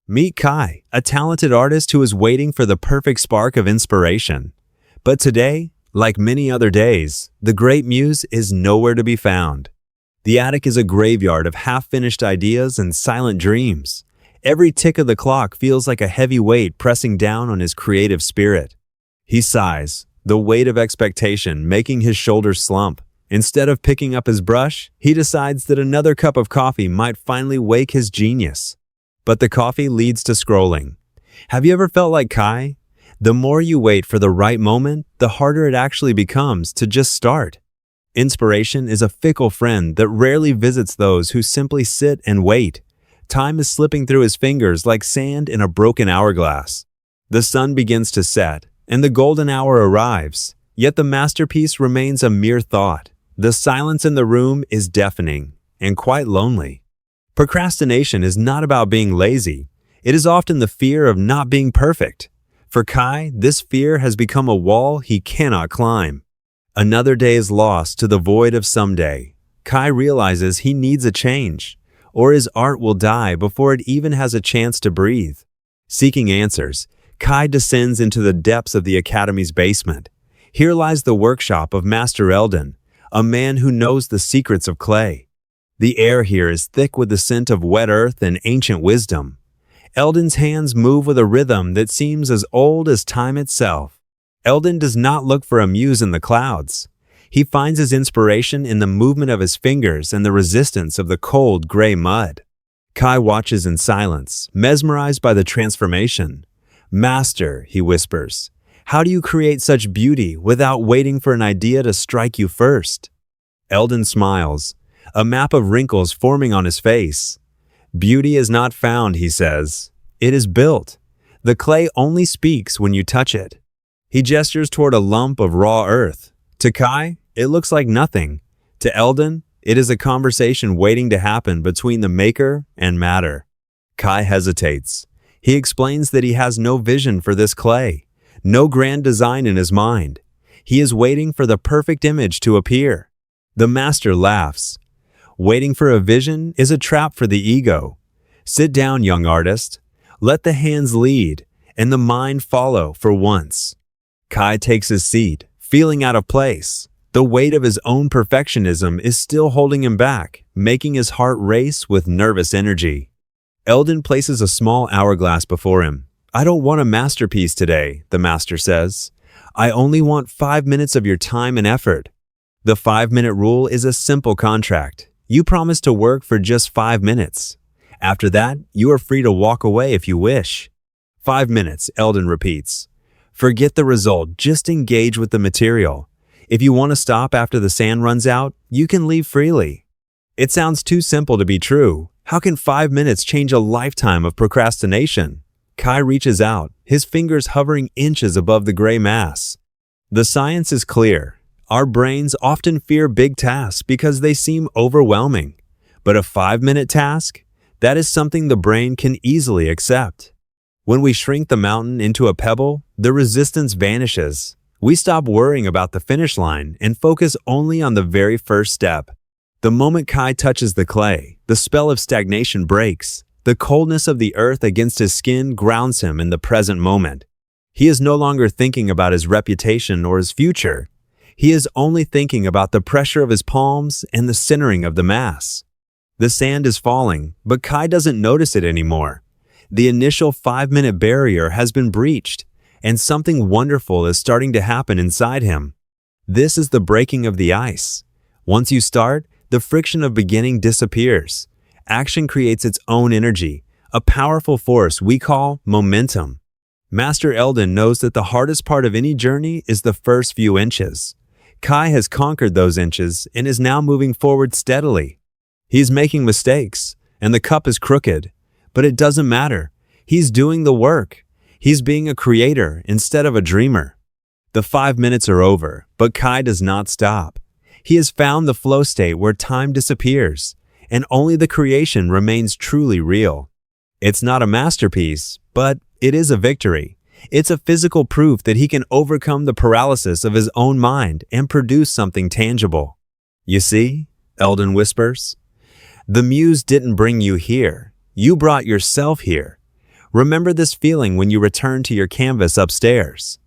Meet Kai, a talented artist who is waiting for the perfect spark of inspiration. But today, like many other days, the great muse is nowhere to be found. The attic is a graveyard of half-finished ideas and silent dreams. Every tick of the clock feels like a heavy weight pressing down on his creative spirit. He sighs, the weight of expectation making his shoulders slump. Instead of picking up his brush, he decides that another cup of coffee might finally wake his genius. But the coffee leads to scrolling. Have you ever felt like Kai? The more you wait for the right moment, the harder it actually becomes to just start. Inspiration is a fickle friend that rarely visits those who simply sit and wait. Time is slipping through his fingers like sand in a broken hourglass. The sun begins to set, and the golden hour arrives, yet the masterpiece remains a mere thought. The silence in the room is deafening and quite lonely. Procrastination is not about being lazy. It is often the fear of not being perfect. For Kai, this fear has become a wall he cannot climb. Another day is lost to the void of someday. Kai realizes he needs a change, or his art will die before it even has a chance to breathe. Seeking answers, Kai descends into the depths of the Academy's basement. Here lies the workshop of Master Eldon, a man who knows the secrets of clay. The air here is thick with the scent of wet earth and ancient wisdom. Eldon's hands move with a rhythm that seems as old as time itself. Eldon does not look for a muse in the clouds. He finds his inspiration in the movement of his fingers and the resistance of the cold, gray mud. Kai watches in silence, mesmerized by the transformation. "Master," he whispers, "how do you create such beauty without waiting for an idea to strike you first?" Eldon smiles, a map of wrinkles forming on his face. "Beauty is not found," he says. "It is built. The clay only speaks when you touch it." He gestures toward a lump of raw earth. To Kai, it looks like nothing. To Eldon, it is a conversation waiting to happen between the maker and matter. Kai hesitates. He explains that he has no vision for this clay, no grand design in his mind. He is waiting for the perfect image to appear. The master laughs. Waiting for a vision is a trap for the ego. Sit down, young artist. Let the hands lead, and the mind follow for once. Kai takes his seat, feeling out of place. The weight of his own perfectionism is still holding him back, making his heart race with nervous energy. Eldon places a small hourglass before him. "I don't want a masterpiece today," the master says. "I only want 5 minutes of your time and effort." The 5-minute rule is a simple contract. You promise to work for just 5 minutes. After that, you are free to walk away if you wish. 5 minutes, Eldon repeats. Forget the result, just engage with the material. If you want to stop after the sand runs out, you can leave freely. It sounds too simple to be true. How can 5 minutes change a lifetime of procrastination? Kai reaches out, his fingers hovering inches above the gray mass. The science is clear. Our brains often fear big tasks because they seem overwhelming. But a 5-minute task? That is something the brain can easily accept. When we shrink the mountain into a pebble, the resistance vanishes. We stop worrying about the finish line and focus only on the very first step. The moment Kai touches the clay, the spell of stagnation breaks. The coldness of the earth against his skin grounds him in the present moment. He is no longer thinking about his reputation or his future. He is only thinking about the pressure of his palms and the centering of the mass. The sand is falling, but Kai doesn't notice it anymore. The initial 5-minute barrier has been breached, and something wonderful is starting to happen inside him. This is the breaking of the ice. Once you start, the friction of beginning disappears. Action creates its own energy, a powerful force we call momentum. Master Eldon knows that the hardest part of any journey is the first few inches. Kai has conquered those inches and is now moving forward steadily. He's making mistakes, and the cup is crooked, but it doesn't matter. He's doing the work. He's being a creator instead of a dreamer. The 5 minutes are over, but Kai does not stop. He has found the flow state where time disappears, and only the creation remains truly real. It's not a masterpiece, but it is a victory. It's a physical proof that he can overcome the paralysis of his own mind and produce something tangible. "You see," Eldon whispers, "the muse didn't bring you here. You brought yourself here. Remember this feeling when you return to your canvas upstairs.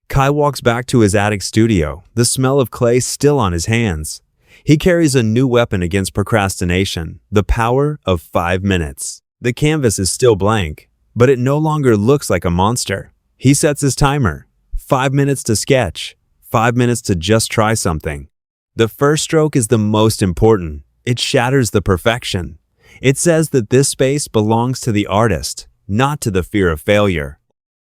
Kai walks back to his attic studio, the smell of clay still on his hands. He carries a new weapon against procrastination, the power of 5 minutes. The canvas is still blank, but it no longer looks like a monster. He sets his timer. 5 minutes to sketch. 5 minutes to just try something. The first stroke is the most important. It shatters the perfection. It says that this space belongs to the artist, not to the fear of failure.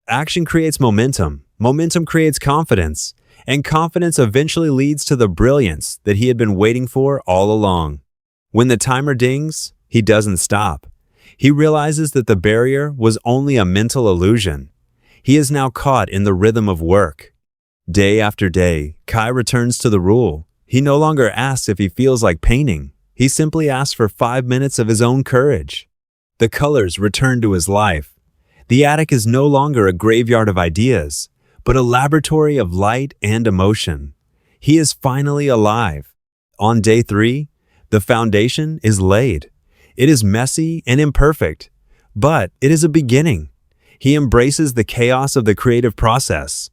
Action creates momentum. Momentum creates confidence. And confidence eventually leads to the brilliance that he had been waiting for all along. When the timer dings, he doesn't stop. He realizes that the barrier was only a mental illusion. He is now caught in the rhythm of work. Day after day, Kai returns to the rule. He no longer asks if he feels like painting. He simply asks for 5 minutes of his own courage. The colors return to his life. The attic is no longer a graveyard of ideas, but a laboratory of light and emotion. He is finally alive. On day 3, the foundation is laid. It is messy and imperfect, but it is a beginning. He embraces the chaos of the creative process.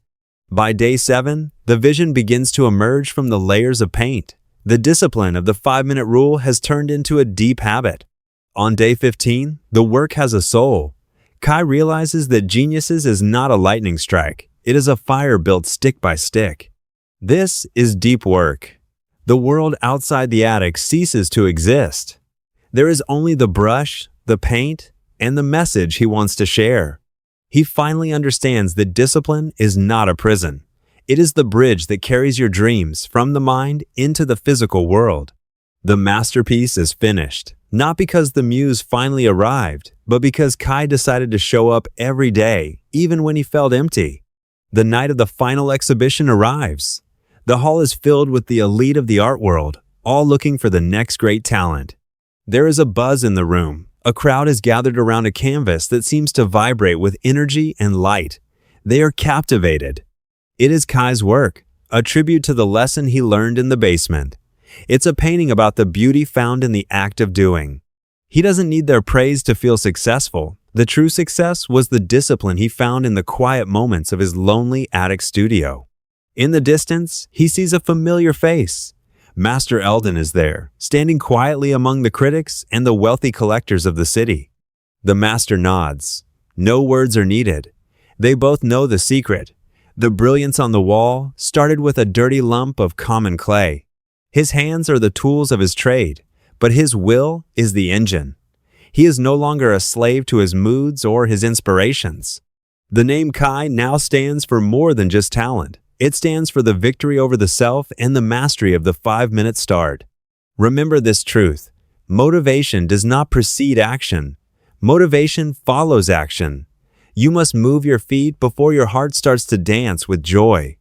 By day 7, the vision begins to emerge from the layers of paint. The discipline of the 5-minute rule has turned into a deep habit. On day 15, the work has a soul. Kai realizes that geniuses is not a lightning strike. It is a fire built stick by stick. This is deep work. The world outside the attic ceases to exist. There is only the brush, the paint, and the message he wants to share. He finally understands that discipline is not a prison. It is the bridge that carries your dreams from the mind into the physical world. The masterpiece is finished, not because the muse finally arrived, but because Kai decided to show up every day, even when he felt empty. The night of the final exhibition arrives. The hall is filled with the elite of the art world, all looking for the next great talent. There is a buzz in the room. A crowd is gathered around a canvas that seems to vibrate with energy and light. They are captivated. It is Kai's work, a tribute to the lesson he learned in the basement. It's a painting about the beauty found in the act of doing. He doesn't need their praise to feel successful. The true success was the discipline he found in the quiet moments of his lonely attic studio. In the distance, he sees a familiar face. Master Eldon is there, standing quietly among the critics and the wealthy collectors of the city. The master nods. No words are needed. They both know the secret. The brilliance on the wall started with a dirty lump of common clay. His hands are the tools of his trade, but his will is the engine. He is no longer a slave to his moods or his inspirations. The name Kai now stands for more than just talent. It stands for the victory over the self and the mastery of the 5-minute start. Remember this truth. Motivation does not precede action. Motivation follows action. You must move your feet before your heart starts to dance with joy.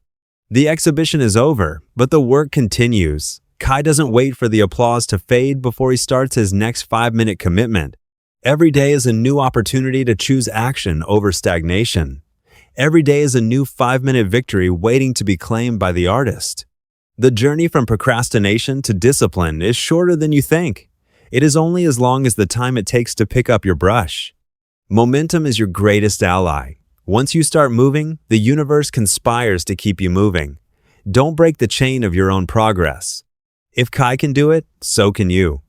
The exhibition is over, but the work continues. Kai doesn't wait for the applause to fade before he starts his next 5-minute commitment. Every day is a new opportunity to choose action over stagnation. Every day is a new 5-minute victory waiting to be claimed by the artist. The journey from procrastination to discipline is shorter than you think. It is only as long as the time it takes to pick up your brush. Momentum is your greatest ally. Once you start moving, the universe conspires to keep you moving. Don't break the chain of your own progress. If Kai can do it, so can you.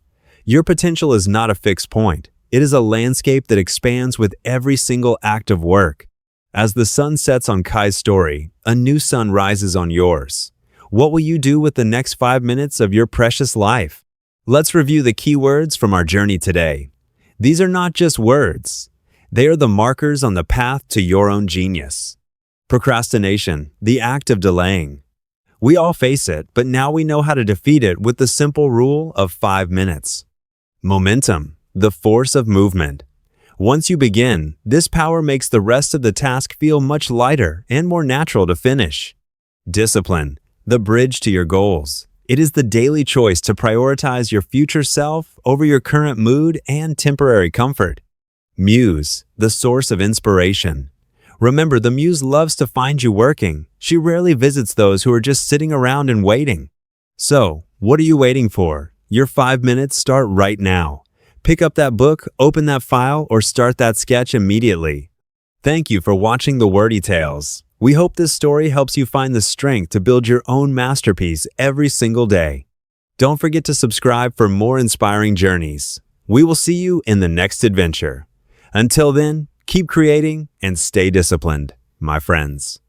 Your potential is not a fixed point. It is a landscape that expands with every single act of work. As the sun sets on Kai's story, a new sun rises on yours. What will you do with the next 5 minutes of your precious life? Let's review the key words from our journey today. These are not just words. They are the markers on the path to your own genius. Procrastination, the act of delaying. We all face it, but now we know how to defeat it with the simple rule of 5 minutes. Momentum, the force of movement. Once you begin, this power makes the rest of the task feel much lighter and more natural to finish. Discipline, the bridge to your goals. It is the daily choice to prioritize your future self over your current mood and temporary comfort. Muse, the source of inspiration. Remember, the muse loves to find you working. She rarely visits those who are just sitting around and waiting. So, what are you waiting for? Your 5 minutes start right now. Pick up that book, open that file, or start that sketch immediately. Thank you for watching the Wordy Tales. We hope this story helps you find the strength to build your own masterpiece every single day. Don't forget to subscribe for more inspiring journeys. We will see you in the next adventure. Until then, keep creating and stay disciplined, my friends.